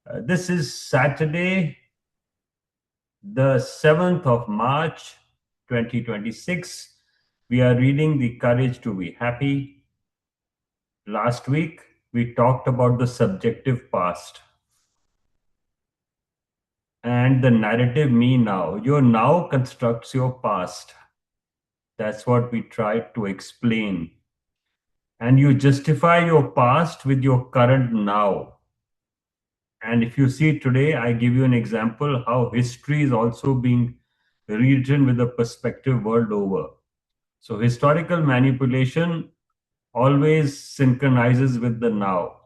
This is Saturday, the 7th of March, 2026. We are reading The Courage to Be Happy. Last week, we talked about the subjective past and the narrative me now. Your now constructs your past. That's what we tried to explain. And you justify your past with your current now. And if you see today, I give you an example how history is also being rewritten with a perspective world over. So, historical manipulation always synchronizes with the now.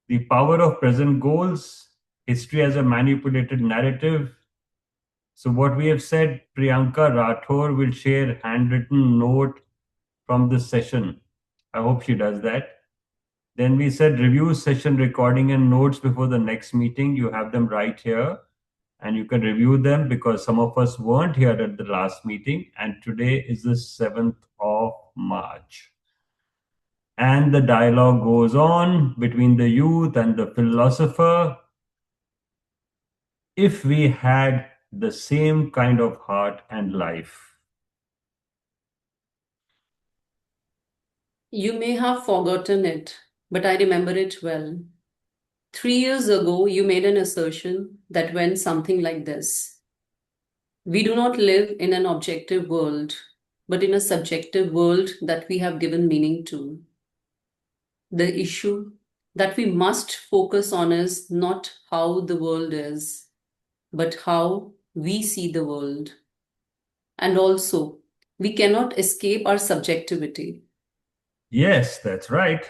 The power of present goals, history as a manipulated narrative. So, what we have said, Priyanka Rathore will share handwritten note from this session. I hope she does that. Then we said review session recording and notes before the next meeting. You have them right here and you can review them because some of us weren't here at the last meeting. And today is the 7th of March. And the dialogue goes on between the youth and the philosopher. If we had the same kind of heart and life. You may have forgotten it, but I remember it well. 3 years ago, you made an assertion that went something like this: we do not live in an objective world, but in a subjective world that we have given meaning to. The issue that we must focus on is not how the world is, but how we see the world. And also, we cannot escape our subjectivity. Yes, that's right.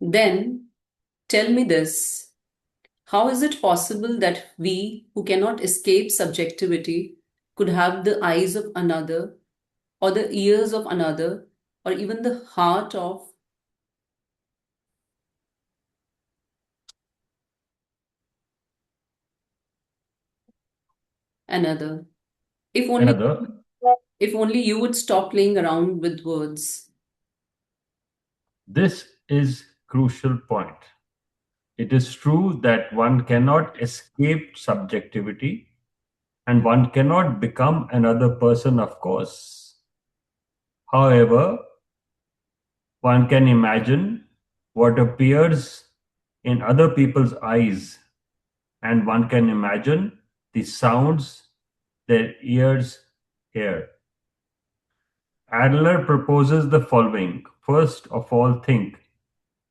Then, tell me this: how is it possible that we, who cannot escape subjectivity, could have the eyes of another, or the ears of another, or even the heart of another? If only, Another. if only you would stop playing around with words. This is crucial point. It is true that one cannot escape subjectivity and one cannot become another person, of course. However, one can imagine what appears in other people's eyes, and one can imagine the sounds their ears hear. Adler proposes the following. First of all, think,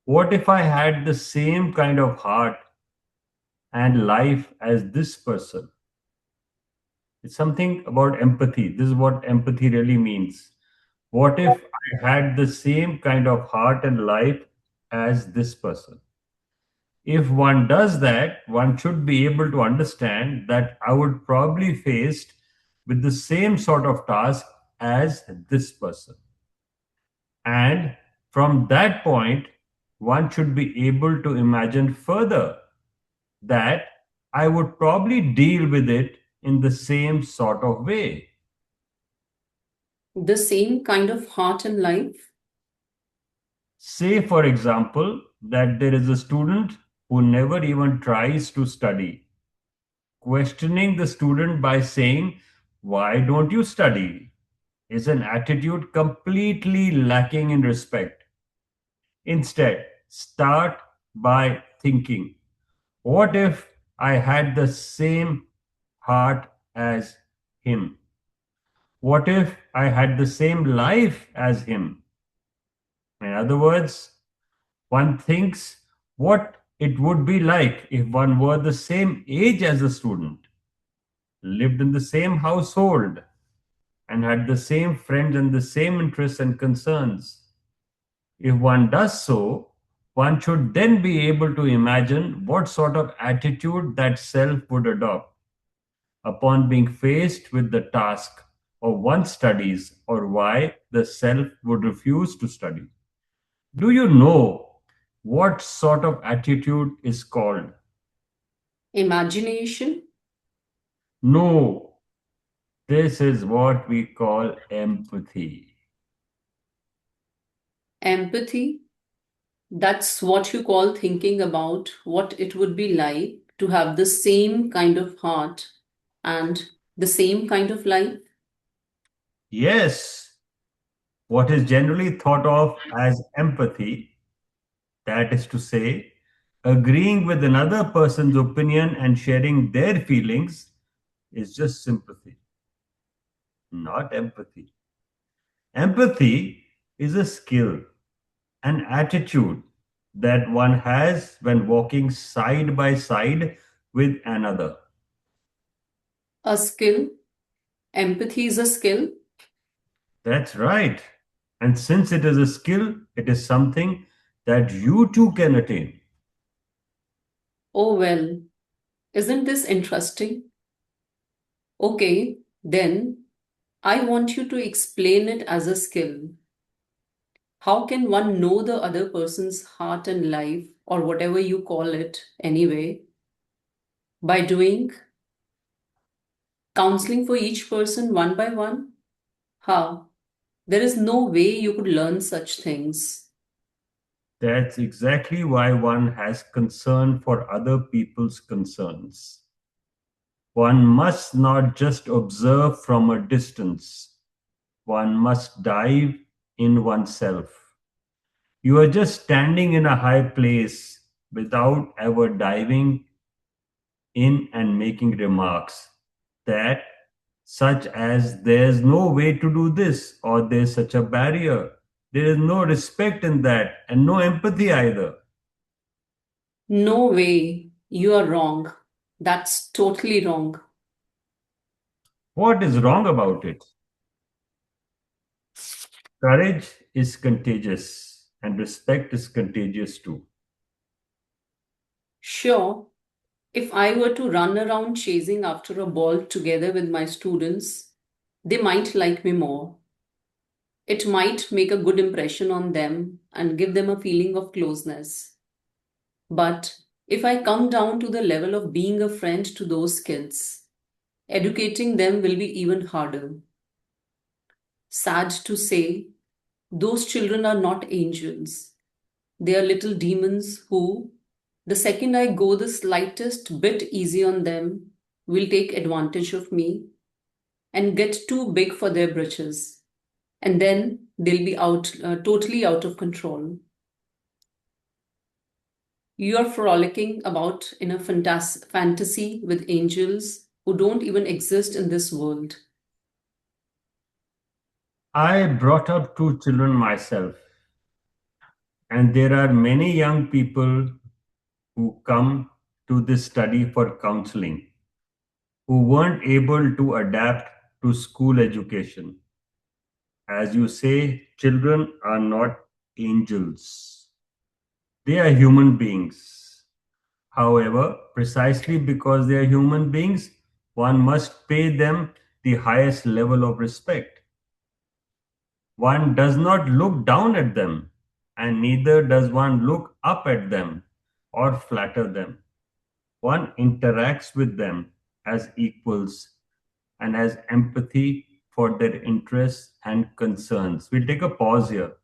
what if I had the same kind of heart and life as this person? It's something about empathy. This is what empathy really means. What if I had the same kind of heart and life as this person? If one does that, one should be able to understand that I would probably faced with the same sort of task as this person. And from that point, one should be able to imagine further that I would probably deal with it in the same sort of way. The same kind of heart and life? Say, for example, that there is a student who never even tries to study. Questioning the student by saying, why don't you study? Is an attitude completely lacking in respect. Instead, start by thinking, what if I had the same heart as him? What if I had the same life as him? In other words, one thinks what it would be like if one were the same age as a student, lived in the same household, and had the same friends and the same interests and concerns. If one does so, one should then be able to imagine what sort of attitude that self would adopt upon being faced with the task of one's studies or why the self would refuse to study. Do you know what sort of attitude is called? Imagination? No, this is what we call empathy. Empathy? That's what you call thinking about what it would be like to have the same kind of heart and the same kind of life. Yes, what is generally thought of as empathy, that is to say, agreeing with another person's opinion and sharing their feelings, is just sympathy, not empathy. Empathy is a skill, an attitude that one has when walking side by side with another. A skill. Empathy is a skill. That's right. And since it is a skill, it is something that you too can attain. Oh, well, isn't this interesting? Okay, then I want you to explain it as a skill. How can one know the other person's heart and life, or whatever you call it anyway, by doing counseling for each person one by one? How? There is no way you could learn such things. That's exactly why one has concern for other people's concerns. One must not just observe from a distance, one must dive in oneself. You are just standing in a high place without ever diving in and making remarks that, such as, there's no way to do this, or there's such a barrier. There is no respect in that, and no empathy either. No way. You are wrong. That's totally wrong. What is wrong about it? Courage is contagious, and respect is contagious too. Sure, if I were to run around chasing after a ball together with my students, they might like me more. It might make a good impression on them and give them a feeling of closeness. But if I come down to the level of being a friend to those kids, educating them will be even harder. Sad to say, those children are not angels. They are little demons who, the second I go the slightest bit easy on them, will take advantage of me and get too big for their britches. And then they'll be totally out of control. You are frolicking about in a fantasy with angels who don't even exist in this world. I brought up two children myself, and there are many young people who come to this study for counseling who weren't able to adapt to school education. As you say, children are not angels, they are human beings. However, precisely because they are human beings, one must pay them the highest level of respect. One does not look down at them, and neither does one look up at them or flatter them. One interacts with them as equals and has empathy for their interests and concerns. We'll take a pause here.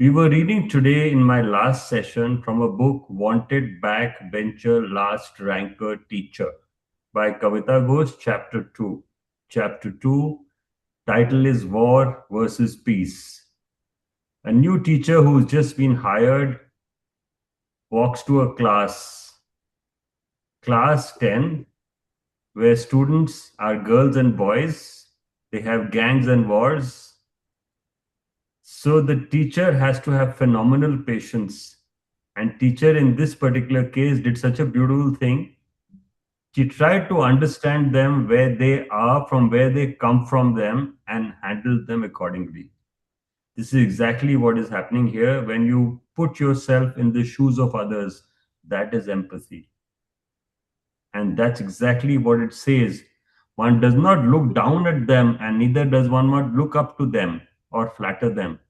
We were reading today in my last session from a book, Wanted Backbencher Last Ranker Teacher by Kavita Ghosh, Chapter 2. Chapter 2, title is War versus Peace. A new teacher who's just been hired walks to a class 10, where students are girls and boys. They have gangs and wars. So the teacher has to have phenomenal patience. And teacher in this particular case did such a beautiful thing. She tried to understand them where they are, from where they come from them, and handle them accordingly. This is exactly what is happening here when you put yourself in the shoes of others. That is empathy. And that's exactly what it says. One does not look down at them, and neither does one not look up to them or flatter them.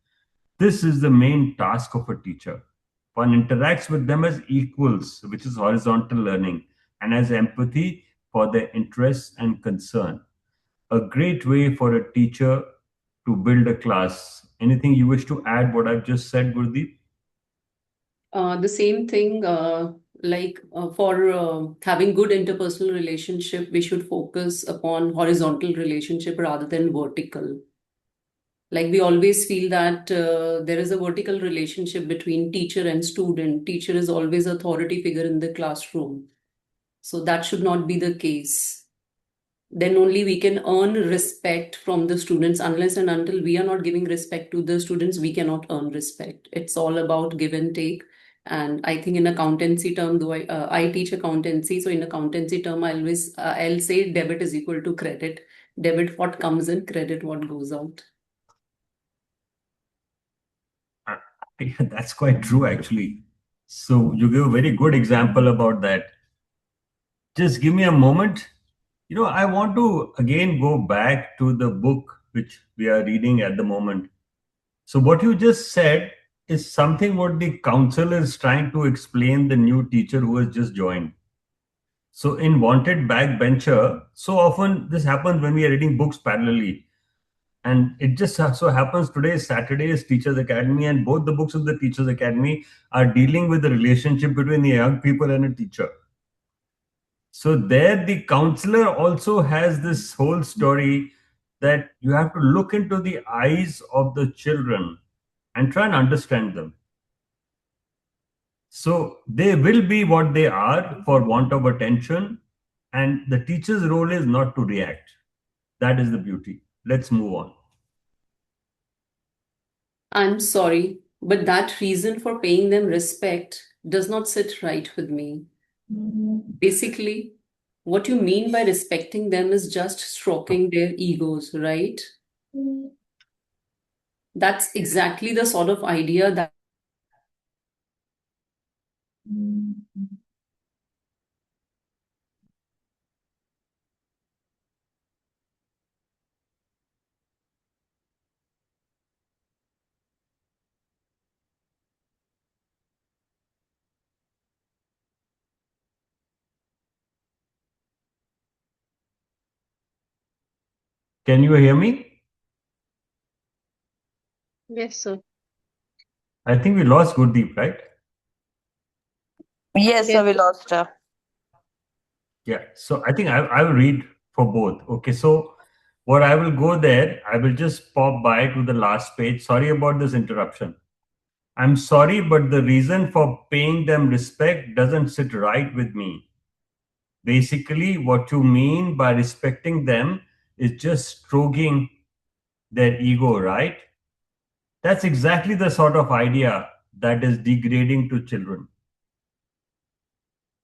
This is the main task of a teacher. One interacts with them as equals, which is horizontal learning, and has empathy for their interests and concern. A great way for a teacher to build a class. Anything you wish to add what I've just said, Gurdeep? The same thing, for having good interpersonal relationship, we should focus upon horizontal relationship rather than vertical. Like we always feel that there is a vertical relationship between teacher and student. Teacher is always authority figure in the classroom. So that should not be the case. Then only we can earn respect from the students. Unless and until we are not giving respect to the students, we cannot earn respect. It's all about give and take. And I think in accountancy term, though I teach accountancy, so in accountancy term, I'll say debit is equal to credit. Debit what comes in, credit what goes out. Uh, yeah, that's quite true, actually. So you give a very good example about that. Just give me a moment. I want to again go back to the book which we are reading at the moment. So what you just said is something what the counselor is trying to explain the new teacher who has just joined. So in Wanted Backbencher, so often this happens when we are reading books parallelly. And it just so happens today is Saturday is Teachers Academy, and both the books of the Teachers Academy are dealing with the relationship between the young people and a teacher. So there, the counselor also has this whole story that you have to look into the eyes of the children and try and understand them. So they will be what they are for want of attention, and the teacher's role is not to react. That is the beauty. Let's move on. I'm sorry, but that reason for paying them respect does not sit right with me. Basically, what you mean by respecting them is just stroking their egos, right? That's exactly the sort of idea that. Can you hear me? Yes, sir. I think we lost Gurdeep, right? Yes, sir, Yes. we lost her. Yeah. So I think I will read for both. Okay. So what I will go there, I will just pop by to the last page. Sorry about this interruption. I'm sorry, but the reason for paying them respect doesn't sit right with me. Basically, what you mean by respecting them is just stroking their ego, right? That's exactly the sort of idea that is degrading to children.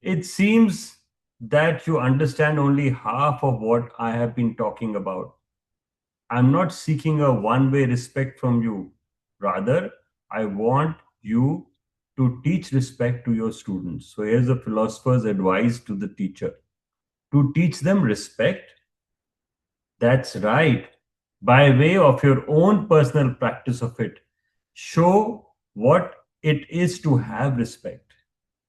It seems that you understand only half of what I have been talking about. I'm not seeking a one way respect from you. Rather, I want you to teach respect to your students. So here's the philosopher's advice to the teacher to teach them respect. That's right. By way of your own personal practice of it, show what it is to have respect.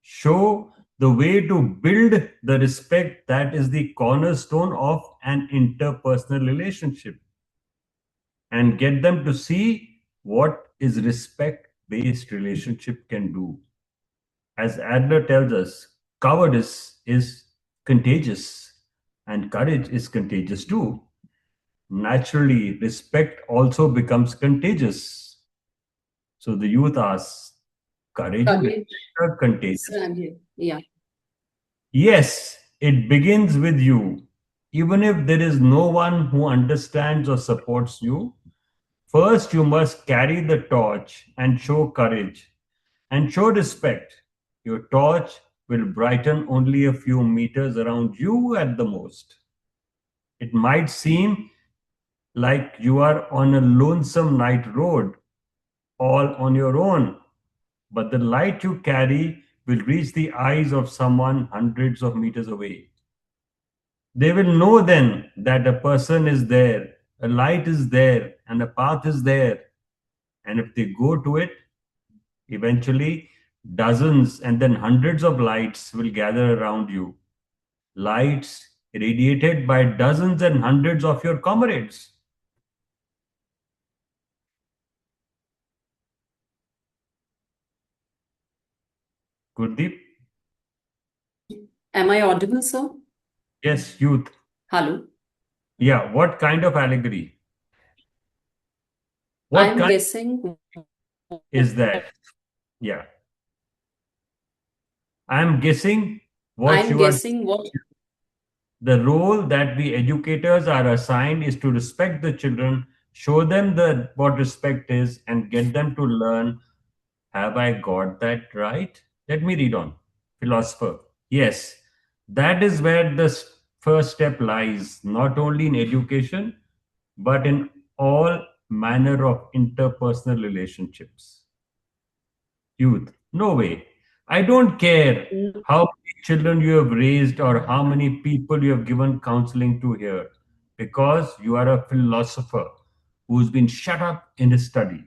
Show the way to build the respect that is the cornerstone of an interpersonal relationship, and get them to see what is respect based relationship can do. As Adler tells us, cowardice is contagious and courage is contagious too. Naturally, respect also becomes contagious. So the youth asks, courage and Courage. respect are contagious. Yeah. Yes, it begins with you. Even if there is no one who understands or supports you, first you must carry the torch and show courage and show respect. Your torch will brighten only a few meters around you at the most. It might seem like you are on a lonesome night road, all on your own, but the light you carry will reach the eyes of someone hundreds of meters away. They will know then that a person is there, a light is there, and a path is there. And if they go to it, eventually dozens and then hundreds of lights will gather around you. Lights radiated by dozens and hundreds of your comrades. Gurdeep? Am I audible, sir? Yes, youth. Hello. Yeah, what kind of allegory? What I'm kind guessing. is that? Yeah, I'm guessing what I'm you are. guessing what. The role that we educators are assigned is to respect the children, show them the what respect is, and get them to learn. Have I got that right? Let me read on. Philosopher. Yes, that is where the first step lies, not only in education, but in all manner of interpersonal relationships. Youth. No way. I don't care how many children you have raised or how many people you have given counseling to here, because you are a philosopher who's been shut up in his study.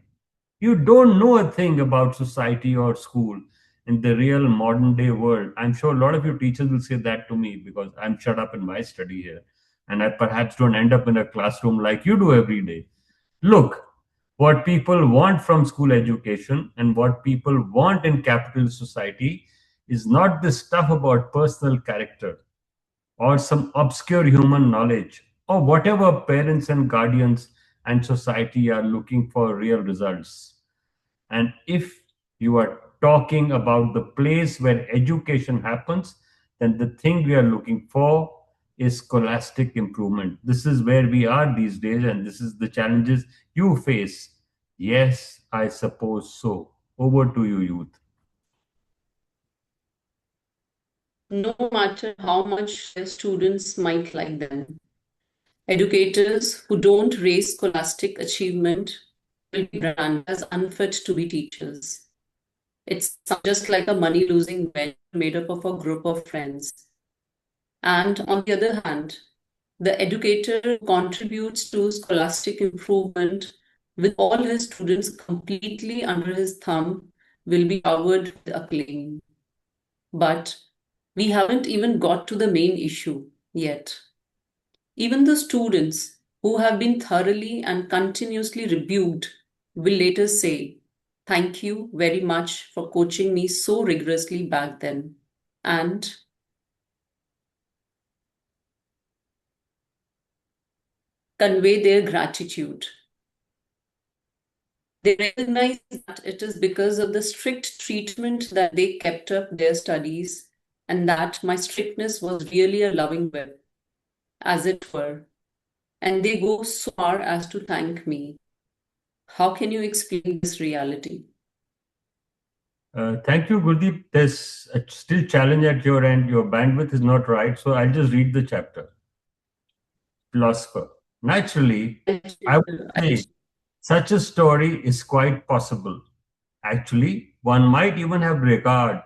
You don't know a thing about society or school in the real modern day world. I'm sure a lot of your teachers will say that to me because I'm shut up in my study here. And I perhaps don't end up in a classroom like you do every day. Look, what people want from school education and what people want in capitalist society is not the stuff about personal character or some obscure human knowledge or whatever parents and guardians and society are looking for real results. And if you are talking about the place where education happens, then the thing we are looking for is scholastic improvement. This is where we are these days, and this is the challenges you face. Yes, I suppose so. Over to you, youth. No matter how much their students might like them, educators who don't raise scholastic achievement will be branded as unfit to be teachers. It's just like a money losing venture made up of a group of friends. And on the other hand, the educator who contributes to scholastic improvement with all his students completely under his thumb will be showered with acclaim. But we haven't even got to the main issue yet. Even the students who have been thoroughly and continuously rebuked will later say, "Thank you very much for coaching me so rigorously back then." And convey their gratitude. They recognize that it is because of the strict treatment that they kept up their studies, and that my strictness was really a loving whip, as it were. And they go so far as to thank me. How can you explain this reality? Thank you, Gurdeep. There's a still challenge at your end. Your bandwidth is not right, so I'll just read the chapter. Philosopher. Naturally, I would say such a story is quite possible. Actually, one might even have regard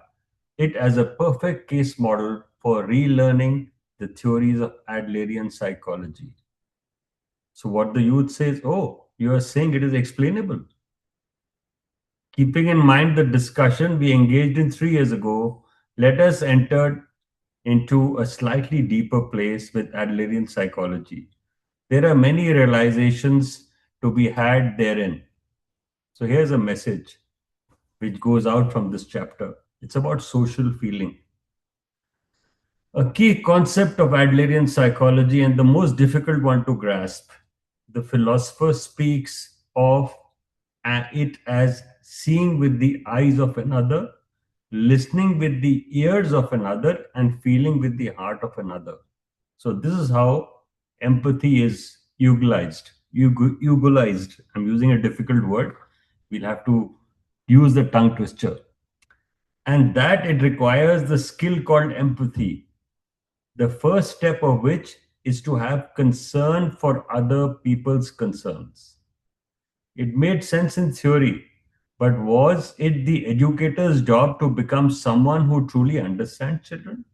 it as a perfect case model for relearning the theories of Adlerian psychology. So, what the youth says, oh, you are saying it is explainable. Keeping in mind the discussion we engaged in 3 years ago, let us enter into a slightly deeper place with Adlerian psychology. There are many realizations to be had therein. So, here's a message which goes out from this chapter. It's about social feeling. A key concept of Adlerian psychology and the most difficult one to grasp. The philosopher speaks of it as seeing with the eyes of another, listening with the ears of another, and feeling with the heart of another. So, this is how empathy is eugalized. Eugalized. I'm using a difficult word. We'll have to use the tongue twister. And that it requires the skill called empathy, the first step of which is to have concern for other people's concerns. It made sense in theory, but was it the educator's job to become someone who truly understands children?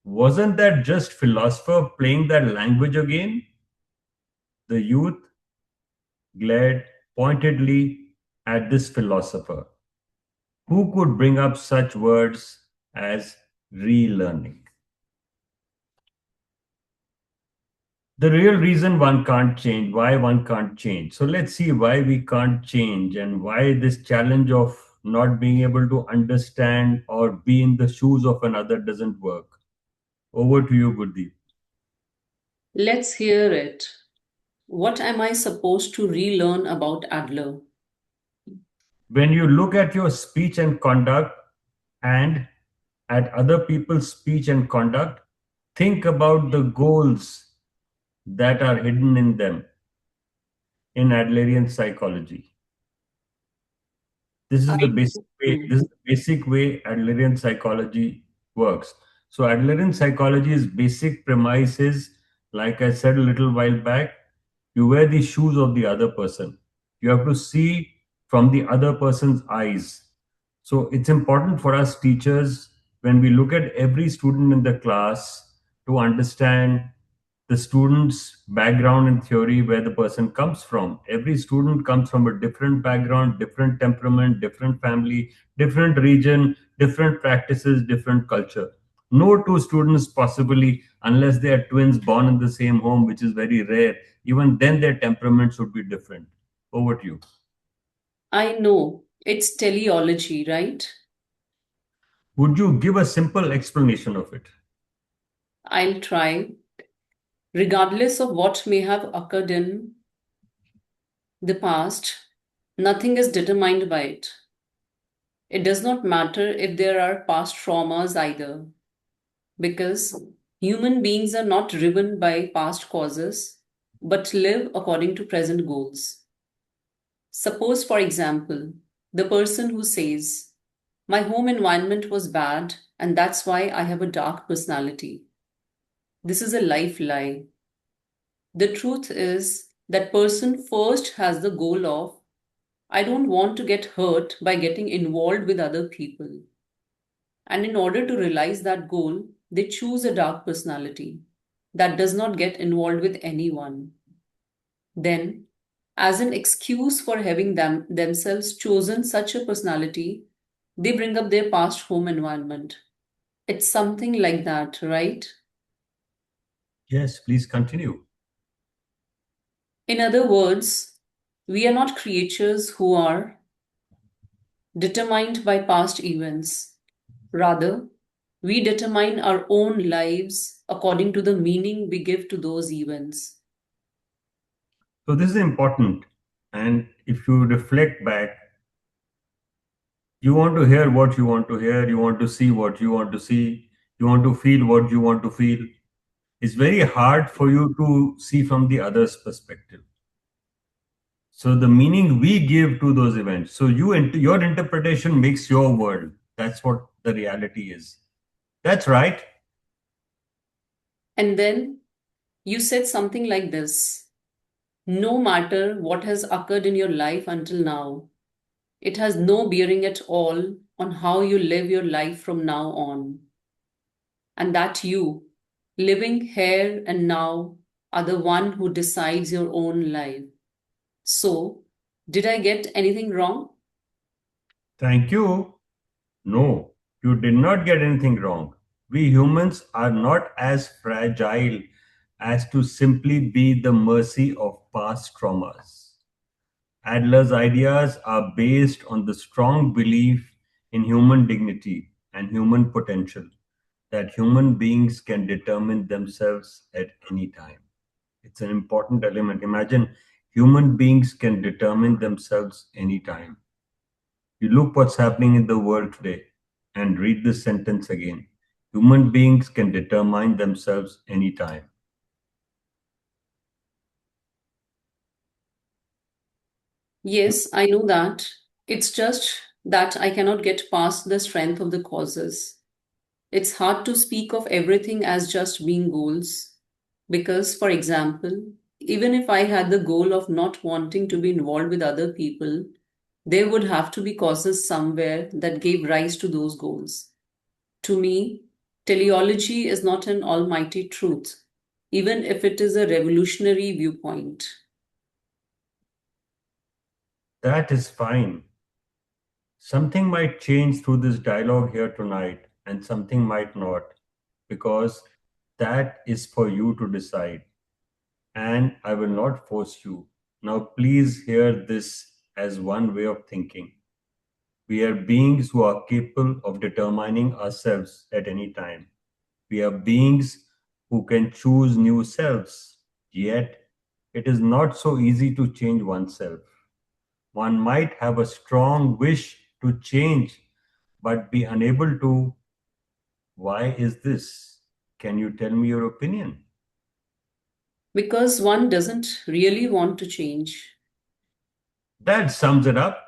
Wasn't that just philosopher playing that language again? The youth glared pointedly at this philosopher. Who could bring up such words as relearning? The real reason one can't change, why one can't change. So let's see why we can't change and why this challenge of not being able to understand or be in the shoes of another doesn't work. Over to you, Gurdeep. Let's hear it. What am I supposed to relearn about Adler? When you look at your speech and conduct and at other people's speech and conduct, think about the goals that are hidden in them in Adlerian psychology. This is I the basic way. Hmm. This is the basic way Adlerian psychology works. So Adlerian psychology's basic premise is, like I said a little while back, you wear the shoes of the other person. You have to see from the other person's eyes. So it's important for us teachers, when we look at every student in the class, to understand the student's background and theory, where the person comes from. Every student comes from a different background, different temperament, different family, different region, different practices, different culture. No two students possibly, unless they are twins born in the same home, which is very rare, even then their temperaments would be different. Over to you. I know it's teleology, right? Would you give a simple explanation of it? I'll try. Regardless of what may have occurred in the past, nothing is determined by it. It does not matter if there are past traumas either, because human beings are not driven by past causes, but live according to present goals. Suppose, for example, the person who says, my home environment was bad, and that's why I have a dark personality. This is a life lie. The truth is that person first has the goal of, I don't want to get hurt by getting involved with other people. And in order to realize that goal, they choose a dark personality that does not get involved with anyone. Then, as an excuse for having themselves chosen such a personality, they bring up their past home environment. It's something like that, right? Yes, please continue. In other words, we are not creatures who are determined by past events. Rather, we determine our own lives according to the meaning we give to those events. So this is important. And if you reflect back, you want to hear what you want to hear, you want to see what you want to see, you want to feel what you want to feel. It's very hard for you to see from the other's perspective. So the meaning we give to those events. So your interpretation makes your world. That's what the reality is. That's right. And then you said something like this: no matter what has occurred in your life until now, it has no bearing at all on how you live your life from now on. And that you, living here and now, are the one who decides your own life. So, did I get anything wrong? Thank you. No, you did not get anything wrong. We humans are not as fragile as to simply be the mercy of past traumas. Adler's ideas are based on the strong belief in human dignity and human potential, that human beings can determine themselves at any time. It's an important element. Imagine human beings can determine themselves anytime. You look what's happening in the world today and read this sentence again. Human beings can determine themselves anytime. Yes, I know that. It's just that I cannot get past the strength of the causes. It's hard to speak of everything as just being goals. Because, for example, even if I had the goal of not wanting to be involved with other people, there would have to be causes somewhere that gave rise to those goals. To me, teleology is not an almighty truth, even if it is a revolutionary viewpoint. That is fine. Something might change through this dialogue here tonight, and something might not, because that is for you to decide. And I will not force you. Now, please hear this as one way of thinking. We are beings who are capable of determining ourselves at any time. We are beings who can choose new selves. Yet, it is not so easy to change oneself. One might have a strong wish to change, but be unable to. Why is this? Can you tell me your opinion? Because one doesn't really want to change. That sums it up.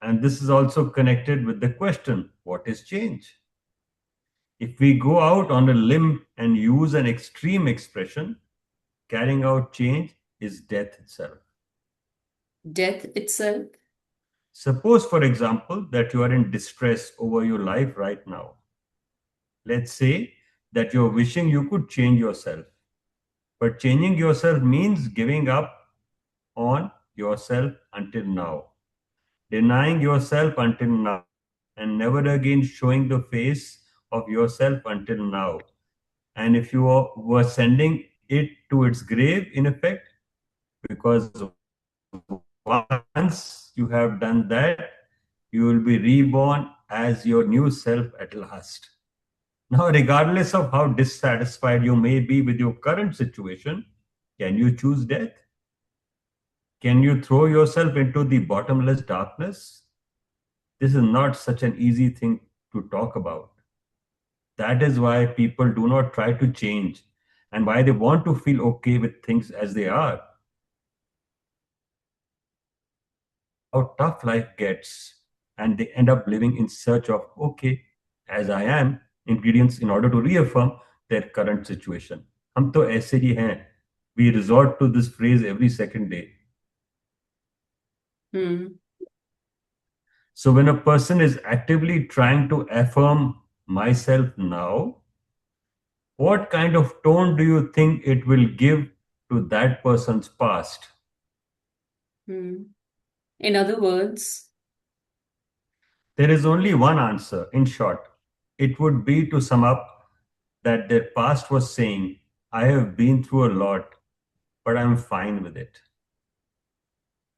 And this is also connected with the question, what is change? If we go out on a limb and use an extreme expression, carrying out change is death itself. Death itself? Suppose, for example, that you are in distress over your life right now. Let's say that you're wishing you could change yourself. But changing yourself means giving up on yourself until now, denying yourself until now, and never again showing the face of yourself until now. And if you were sending it to its grave, in effect, because once you have done that, you will be reborn as your new self at last. Now, regardless of how dissatisfied you may be with your current situation, can you choose death? Can you throw yourself into the bottomless darkness? This is not such an easy thing to talk about. That is why people do not try to change and why they want to feel okay with things as they are. How tough life gets, and they end up living in search of, okay, as I am, ingredients in order to reaffirm their current situation. हम तो ऐसे ही हैं. We resort to this phrase every second day. Hmm. So when a person is actively trying to affirm myself now, what kind of tone do you think it will give to that person's past? Hmm. In other words, There is only one answer. In short, it would be to sum up that their past was saying, I have been through a lot, but I'm fine with it.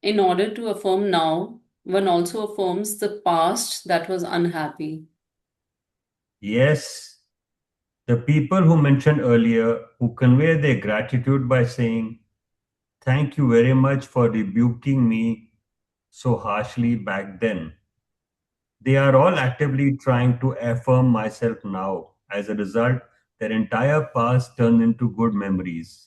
in order to affirm now, one also affirms the past that was unhappy. Yes, the people who mentioned earlier who convey their gratitude by saying, thank you very much for rebuking me so harshly back then. They are all actively trying to affirm myself now. As a result, their entire past turned into good memories.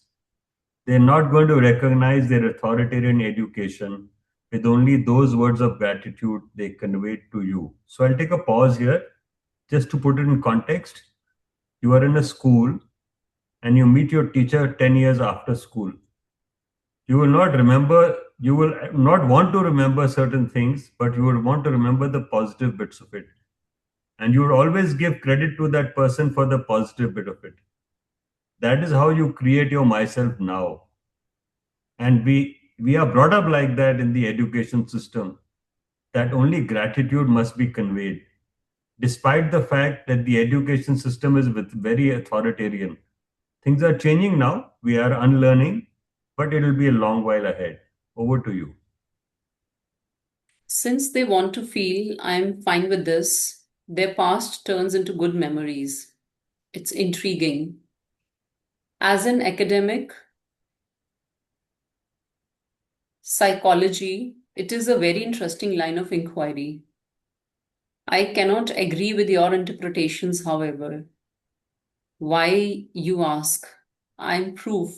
They're not going to recognize their authoritarian education with only those words of gratitude they conveyed to you. So I'll take a pause here just to put it in context. You are in a school and you meet your teacher 10 years after school. You will not want to remember certain things, but you would want to remember the positive bits of it. And you would always give credit to that person for the positive bit of it. That is how you create your myself now. And we are brought up like that in the education system, that only gratitude must be conveyed, despite the fact that the education system is very authoritarian. Things are changing now. We are unlearning, but it will be a long while ahead. Over to you. Since they want to feel I'm fine with this, their past turns into good memories. It's intriguing. As an academic, psychology, it is a very interesting line of inquiry. I cannot agree with your interpretations, however. Why, you ask? I'm proof.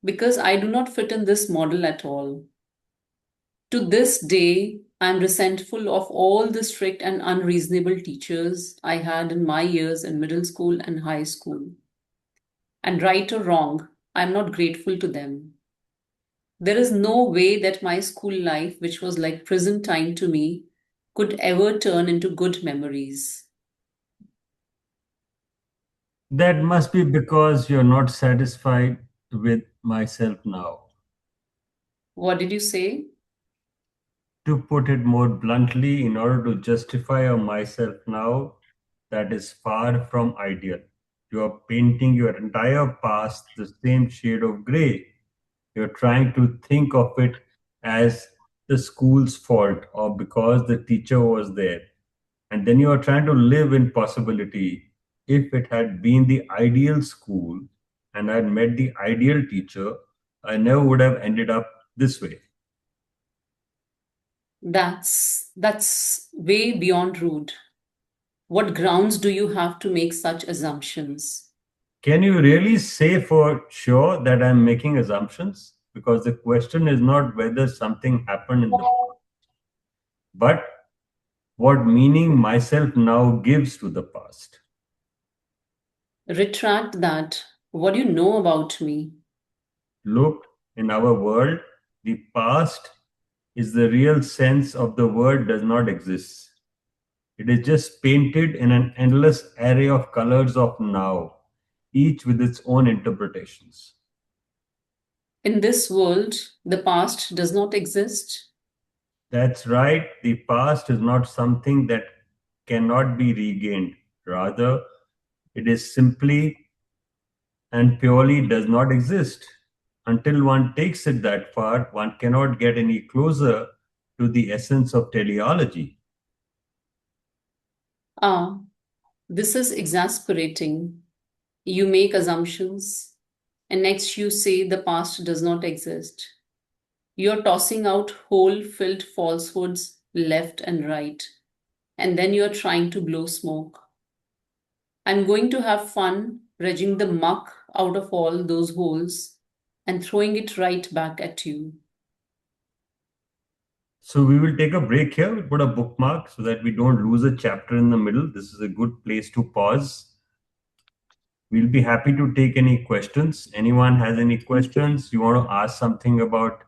Because I do not fit in this model at all. To this day, I'm resentful of all the strict and unreasonable teachers I had in my years in middle school and high school. And right or wrong, I'm not grateful to them. There is no way that my school life, which was like prison time to me, could ever turn into good memories. That must be because you're not satisfied with myself now. What did you say? To put it more bluntly, in order to justify a myself now, that is far from ideal. You are painting your entire past the same shade of gray. You're trying to think of it as the school's fault or because the teacher was there. And then you are trying to live in possibility. If it had been the ideal school and I had met the ideal teacher, I never would have ended up this way. That's way beyond rude. What grounds do you have to make such assumptions? Can you really say for sure that I'm making assumptions? Because the question is not whether something happened in the past, but what meaning myself now gives to the past. Retract that. What do you know about me? Look, in our world, the past is the real sense of the word does not exist. It is just painted in an endless array of colors of now, each with its own interpretations. In this world, the past does not exist. That's right, the past is not something that cannot be regained. Rather, it is simply and purely does not exist. Until one takes it that far, one cannot get any closer to the essence of teleology. Ah, this is exasperating. You make assumptions, and next you say the past does not exist. You're tossing out whole filled falsehoods left and right, and then you're trying to blow smoke. I'm going to have fun dredging the muck out of all those holes and throwing it right back at you. So we will take a break here. We'll put a bookmark so that we don't lose a chapter in the middle. This is a good place to pause. We'll be happy to take any questions. Anyone has any questions? You want to ask something about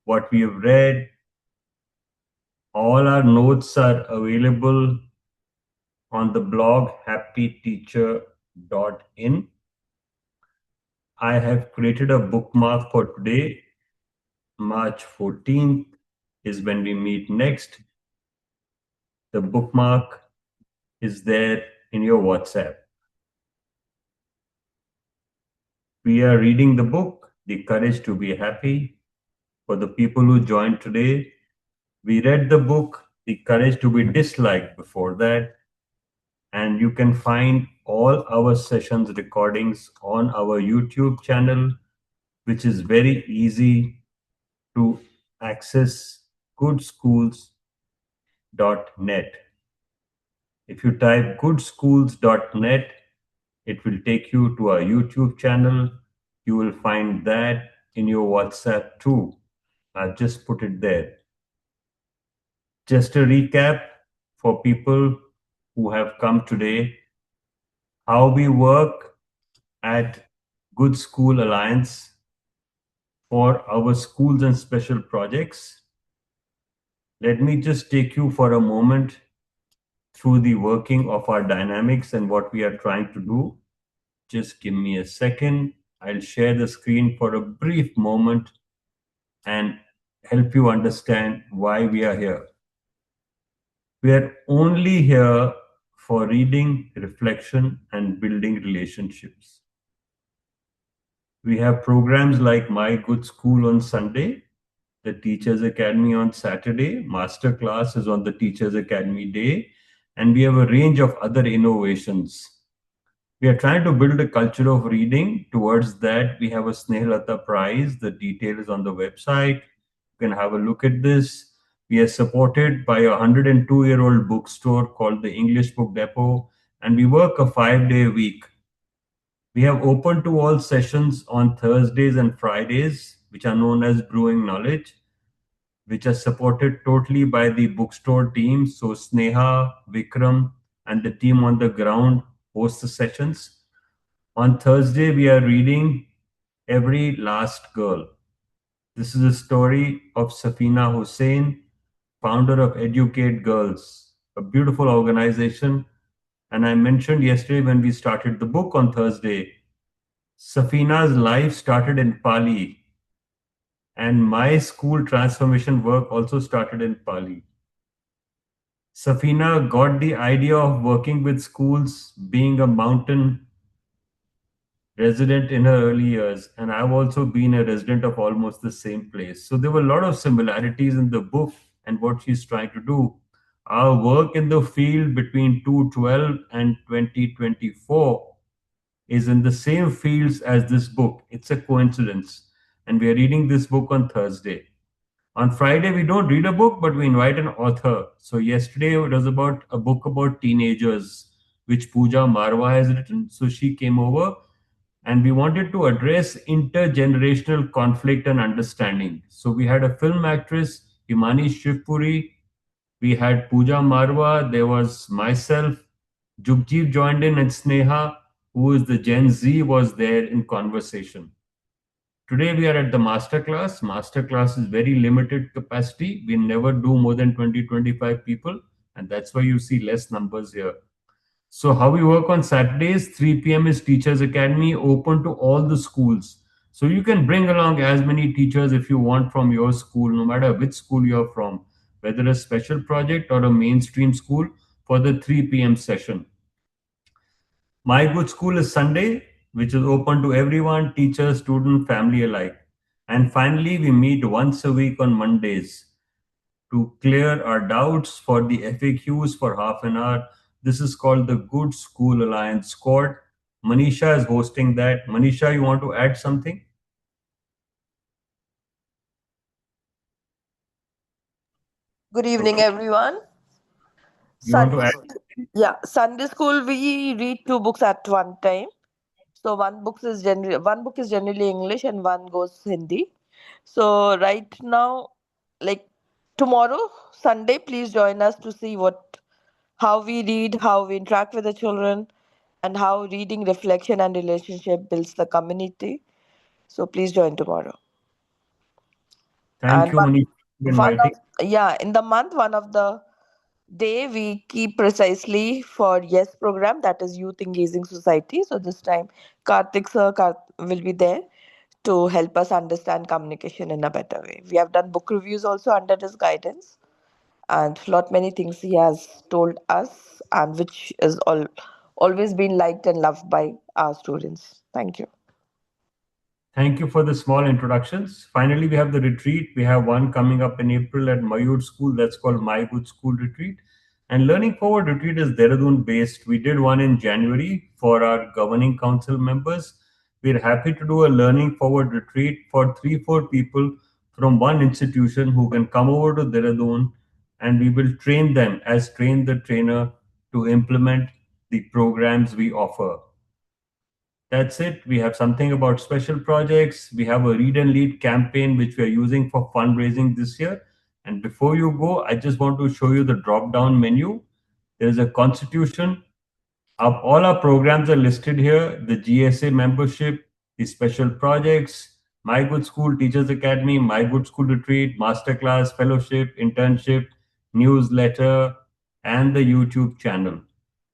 what we have read? All our notes are available on the blog happyteacher.in. I have created a bookmark for today. March 14th is when we meet next. The bookmark is there in your WhatsApp. We are reading the book, The Courage to Be Happy. For the people who joined today, we read the book, The Courage to Be Disliked before that. And you can find all our sessions recordings on our YouTube channel, which is very easy to access, goodschools.net. If you type goodschools.net, it will take you to our YouTube channel. You will find that in your WhatsApp too. I've just put it there. Just a recap for people who have come today, how we work at Good School Alliance for our schools and special projects. Let me just take you for a moment through the working of our dynamics and what we are trying to do. Just give me a second. I'll share the screen for a brief moment and help you understand why we are here. We are only here for reading, reflection, and building relationships. We have programs like My Good School on Sunday, the Teachers Academy on Saturday, Masterclass is on the Teachers Academy day, and we have a range of other innovations. We are trying to build a culture of reading. Towards that, we have a Snehlata Prize. The detail is on the website. You can have a look at this. We are supported by a 102-year-old bookstore called the English Book Depot, and we work a 5-day week. We have open to all sessions on Thursdays and Fridays, which are known as Brewing Knowledge, which are supported totally by the bookstore team. So Sneha, Vikram, and the team on the ground host the sessions. On Thursday, we are reading Every Last Girl. This is a story of Safina Hussain, founder of Educate Girls, a beautiful organization. And I mentioned yesterday when we started the book on Thursday, Safina's life started in Pali, and my school transformation work also started in Pali. Safina got the idea of working with schools being a mountain resident in her early years, and I've also been a resident of almost the same place. So there were a lot of similarities in the book and what she's trying to do. Our work in the field between 212 and 2024 is in the same fields as this book. It's a coincidence. And we are reading this book on Thursday. On Friday, we don't read a book, but we invite an author. So yesterday it was about a book about teenagers, which Pooja Marwa has written. So she came over and we wanted to address intergenerational conflict and understanding. So we had a film actress, Himani Shivpuri, we had Pooja Marwa, there was myself, Jugjeev joined in, and Sneha, who is the Gen Z, was there in conversation. Today we are at the Masterclass. Masterclass is very limited capacity. We never do more than 20-25 people, and that's why you see less numbers here. So how we work on Saturdays, 3 p.m. is Teachers Academy, open to all the schools. So you can bring along as many teachers if you want from your school, no matter which school you're from, whether a special project or a mainstream school for the 3 p.m. session. My Good School is Sunday, which is open to everyone, teacher, student, family alike. And finally, we meet once a week on Mondays to clear our doubts for the FAQs for half an hour. This is called the Good School Alliance Squad. Manisha is hosting that. Manisha, you want to add something? Good evening, Okay. everyone. You want to Sunday, add? yeah, Sunday school we read two books at one time. So one book is generally English and one goes Hindi. So right now, like tomorrow, Sunday, please join us to see how we read, how we interact with the children, and how reading, reflection, and relationship builds the community. So please join tomorrow. Thank And you, Manisha, for one inviting. of yeah, in the month, one of the day we keep precisely for Yes program, that is Youth Engaging Society. So this time Karthik sir will be there to help us understand communication in a better way. We have done book reviews also under his guidance, and lot many things he has told us, and which is always been liked and loved by our students. Thank you. Thank you for the small introductions. Finally, we have the retreat. We have one coming up in April at Mayur School. That's called My Good School Retreat. And Learning Forward Retreat is Dehradun based. We did one in January for our governing council members. We're happy to do a Learning Forward Retreat for 3-4 people from one institution who can come over to Dehradun, and we will train them as train the trainer to implement the programs we offer. That's it. We have something about special projects. We have a read and lead campaign which we are using for fundraising this year. And before you go, I just want to show you the drop down menu. There's a constitution. All our programs are listed here: the GSA membership, the special projects, My Good School Teachers Academy, My Good School Retreat, Masterclass, Fellowship, Internship, Newsletter, and the YouTube channel.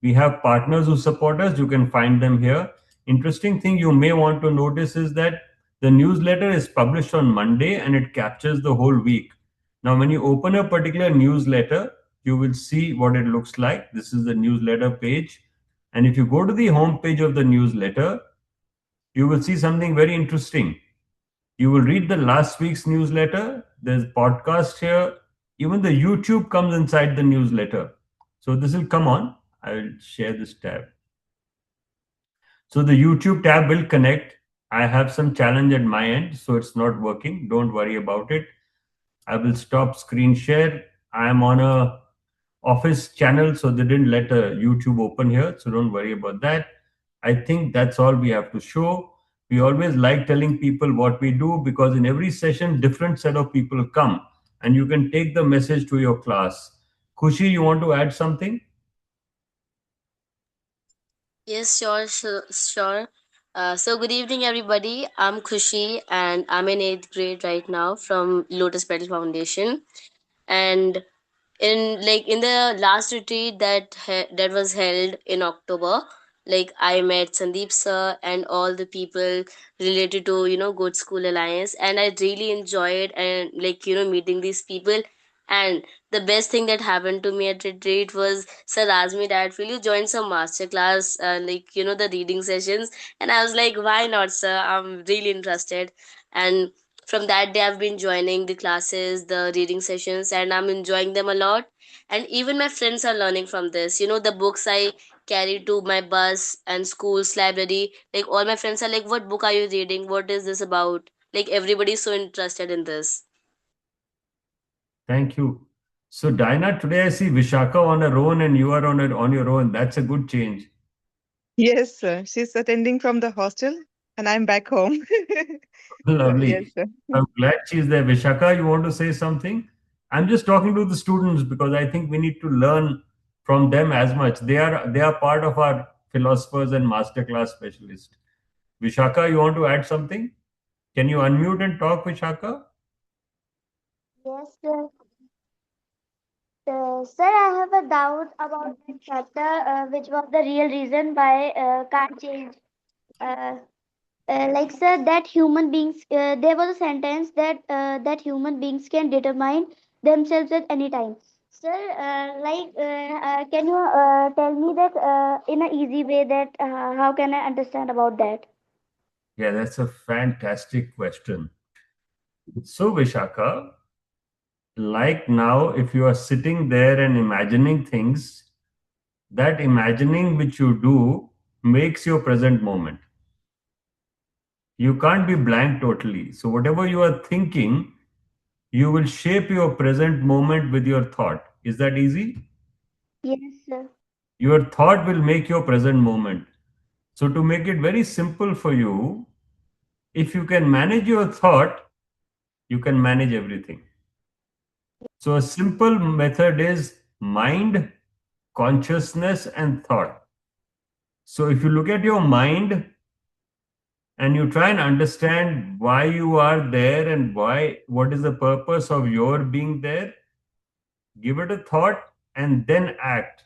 We have partners who support us. You can find them here. Interesting thing you may want to notice is that the newsletter is published on Monday and it captures the whole week. Now, when you open a particular newsletter, you will see what it looks like. This is the newsletter page. And if you go to the home page of the newsletter, you will see something very interesting. You will read the last week's newsletter. There's podcast here. Even the YouTube comes inside the newsletter. So this will come on. I will share this tab. So the YouTube tab will connect. I have some challenge at my end, so it's not working. Don't worry about it. I will stop screen share. I am on a office channel, so they didn't let a YouTube open here, so don't worry about that. I think that's all we have to show. We always like telling people what we do because in every session, different set of people come and you can take the message to your class. Khushi, you want to add something? Yes, sure, sure, sure. So, good evening, everybody. I'm Khushi, and I'm in eighth grade right now from Lotus Petal Foundation. And in the last retreat that was held in October, I met Sandeep sir and all the people related to Good School Alliance, and I really enjoyed and meeting these people. And the best thing that happened to me at retreat was Sir asked me that will you join some masterclass, like the reading sessions. And I was like, why not, sir? I'm really interested. And from that day, I've been joining the classes, the reading sessions, and I'm enjoying them a lot. And even my friends are learning from this. The books I carry to my bus and school's library, like all my friends are like, what book are you reading? What is this about? Like everybody's so interested in this. Thank you. So, Dinah, today I see Vishaka on her own and you are on your own. That's a good change. Yes, sir. She's attending from the hostel, and I'm back home. So, yes, Lovely. sir. I'm glad she's there. Vishaka, you want to say something? I'm just talking to the students because I think we need to learn from them as much. They are part of our philosophers and masterclass specialists. Vishaka, you want to add something? Can you unmute and talk, Vishaka? Yes, sir. Sir, I have a doubt about that chapter, which was the real reason why can't change. Uh, sir, that human beings. There was a sentence that human beings can determine themselves at any time. Sir, can you tell me that in an easy way that how can I understand about that? Yeah, that's a fantastic question. So, Vishaka, like now, if you are sitting there and imagining things, that imagining which you do makes your present moment. You can't be blank totally. So, whatever you are thinking, you will shape your present moment with your thought. Is that easy? Yes, sir. Your thought will make your present moment. So, to make it very simple for you, if you can manage your thought, you can manage everything. So, a simple method is mind, consciousness, and thought. So, if you look at your mind and you try and understand why you are there and what is the purpose of your being there, give it a thought and then act.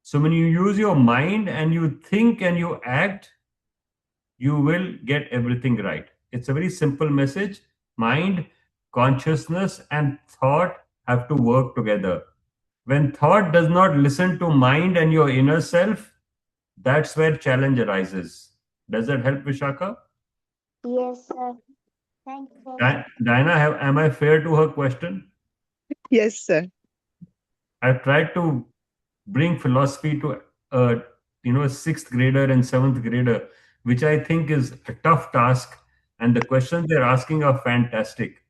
So, when you use your mind and you think and you act, you will get everything right. It's a very simple message. Mind, consciousness, and thought have to work together. When thought does not listen to mind and your inner self, that's where challenge arises. Does that help, Vishaka? Yes, sir. Thank you, sir. Diana, am I fair to her question? Yes, sir. I've tried to bring philosophy to a a sixth grader and seventh grader, which I think is a tough task, and the questions they're asking are fantastic.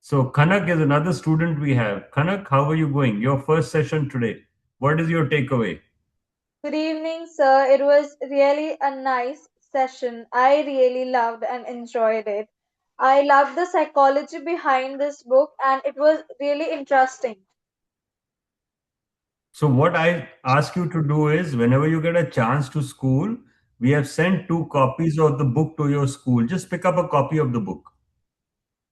So Kanak is another student we have. Kanak, how are you going? Your first session today. What is your takeaway? Good evening, sir. It was really a nice session. I really loved and enjoyed it. I loved the psychology behind this book and it was really interesting. So what I ask you to do is whenever you get a chance to school, we have sent 2 copies of the book to your school. Just pick up a copy of the book.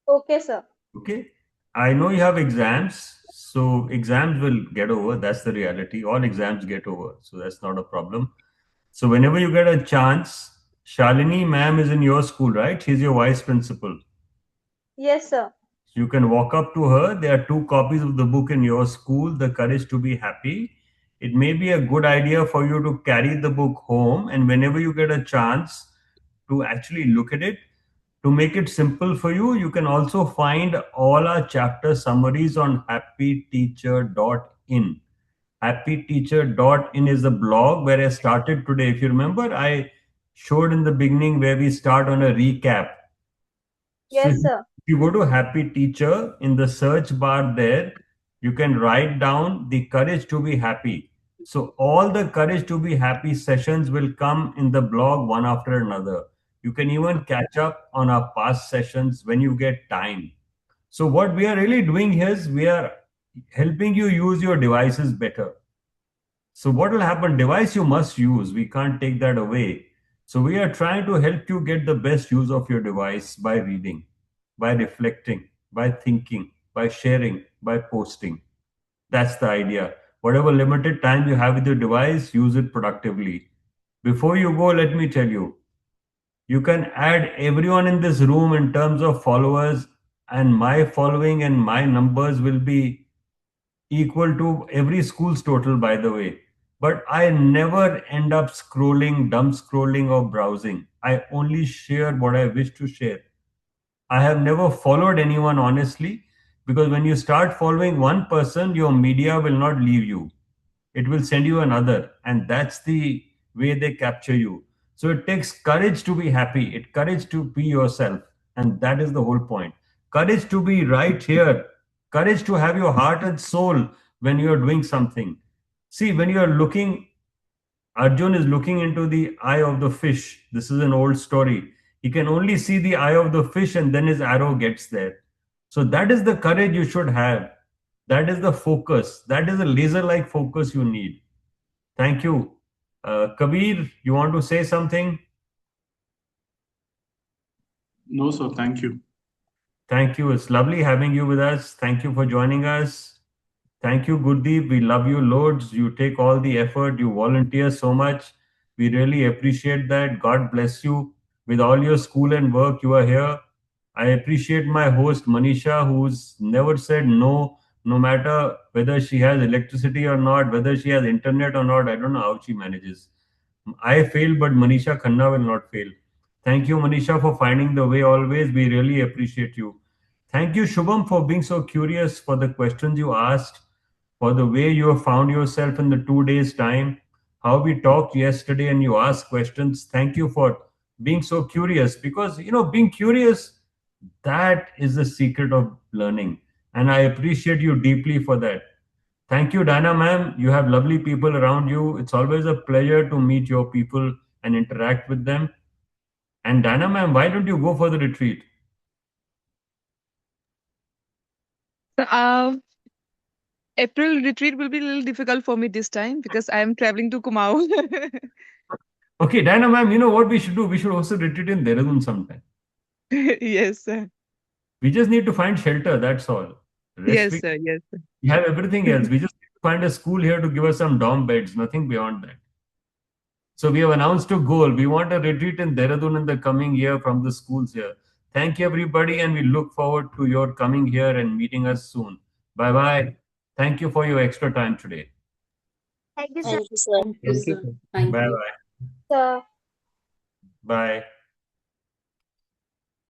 Okay, sir. Okay. I know you have exams, so exams will get over. That's the reality. All exams get over. So that's not a problem. So whenever you get a chance, Shalini ma'am is in your school, right? She's your vice principal. Yes, sir. You can walk up to her. There are 2 copies of the book in your school, The Courage to Be Happy. It may be a good idea for you to carry the book home, and whenever you get a chance to actually look at it, to make it simple for you, you can also find all our chapter summaries on happyteacher.in. Happyteacher.in is the blog where I started today. If you remember, I showed in the beginning where we start on a recap. So if Yes, sir. you go to Happy Teacher in the search bar there, you can write down the courage to be happy. So all the courage to be happy sessions will come in the blog one after another. You can even catch up on our past sessions when you get time. So what we are really doing here is we are helping you use your devices better. So what will happen? Device you must use. We can't take that away. So we are trying to help you get the best use of your device by reading, by reflecting, by thinking, by sharing, by posting. That's the idea. Whatever limited time you have with your device, use it productively. Before you go, let me tell you, you can add everyone in this room in terms of followers, and my following and my numbers will be equal to every school's total, by the way. But I never end up scrolling, dumb scrolling, or browsing. I only share what I wish to share. I have never followed anyone honestly, because when you start following one person, your media will not leave you. It will send you another, and that's the way they capture you. So it takes courage to be happy, it courage to be yourself, and that is the whole point. Courage to be right here, courage to have your heart and soul when you are doing something. See, when you are looking, Arjun is looking into the eye of the fish. This is an old story. He can only see the eye of the fish, and then his arrow gets there. So that is the courage you should have. That is the focus. That is the laser like focus you need. Thank you. Kabir, you want to say something? No, sir. Thank you. Thank you. It's lovely having you with us. Thank you for joining us. Thank you, Gurdeep. We love you loads. You take all the effort. You volunteer so much. We really appreciate that. God bless you. With all your school and work, you are here. I appreciate my host, Manisha, who's never said no, no matter whether she has electricity or not, whether she has internet or not. I don't know how she manages. I fail, but Manisha Khanna will not fail. Thank you, Manisha, for finding the way always. We really appreciate you. Thank you, Shubham, for being so curious, for the questions you asked, for the way you have found yourself in the 2 days' time, how we talked yesterday and you asked questions. Thank you for being so curious, because, being curious, that is the secret of learning. And I appreciate you deeply for that. Thank you, Dana ma'am. You have lovely people around you. It's always a pleasure to meet your people and interact with them. And Dana ma'am, why don't you go for the retreat? So, April retreat will be a little difficult for me this time because I am traveling to Kumaon. Okay, Dana ma'am, you know what we should do? We should also retreat in Dehradun sometime. Yes, sir. We just need to find shelter. That's all. Rest Yes, we sir. Yes, sir. have everything else. We just need to find a school here to give us some dorm beds. Nothing beyond that. So we have announced a goal. We want a retreat in Dehradun in the coming year from the schools here. Thank you, everybody, and we look forward to your coming here and meeting us soon. Bye bye. Thank you for your extra time today. Thank you, sir. Thank you, sir. Thank you, Thank you, sir. sir. Thank Bye you. bye. So Bye.